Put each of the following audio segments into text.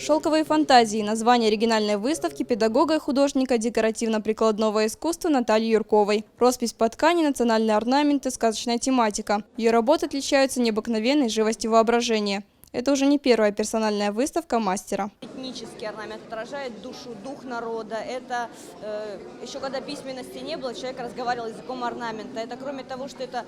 «Шелковые фантазии» – название оригинальной выставки педагога и художника декоративно-прикладного искусства Натальи Юрковой. Роспись по ткани, национальные орнаменты, сказочная тематика. Ее работы отличаются необыкновенной живостью воображения. Это уже не первая персональная выставка мастера. Этнический орнамент отражает душу, дух народа. Это еще когда письменности не было, человек разговаривал языком орнамента. Это кроме того, что это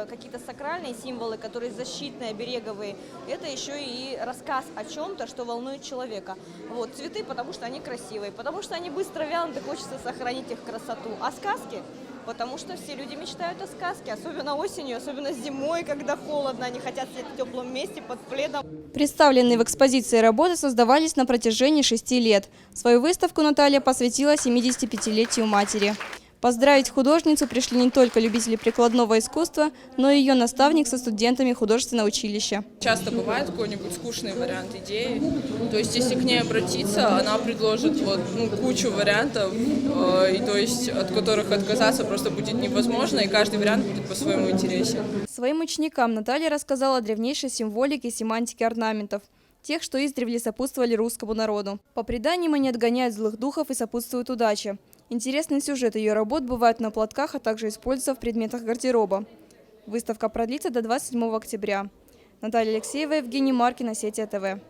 какие-то сакральные символы, которые защитные, обереговые, это еще и рассказ о чем-то, что волнует человека. Вот, цветы, потому что они красивые, потому что они быстро вянут, и хочется сохранить их красоту. А сказки? Потому что все люди мечтают о сказке, особенно осенью, особенно зимой, когда холодно, они хотят сидеть в теплом месте под пледом. Представленные в экспозиции работы создавались на протяжении 6 лет. Свою выставку Наталья посвятила 75-летию матери. Поздравить художницу пришли не только любители прикладного искусства, но и ее наставник со студентами художественного училища. Часто бывает какой-нибудь скучный вариант идеи. То есть, если к ней обратиться, она предложит кучу вариантов, и то есть от которых отказаться просто будет невозможно, и каждый вариант будет по-своему интересен. Своим ученикам Наталья рассказала о древнейшей символике и семантике орнаментов, тех, что издревле сопутствовали русскому народу. По преданиям они отгоняют злых духов и сопутствуют удаче. Интересный сюжет ее работ бывает на платках, а также используется в предметах гардероба. Выставка продлится до 27 октября. Наталья Алексеева, Евгений Маркин, Осетия ТВ.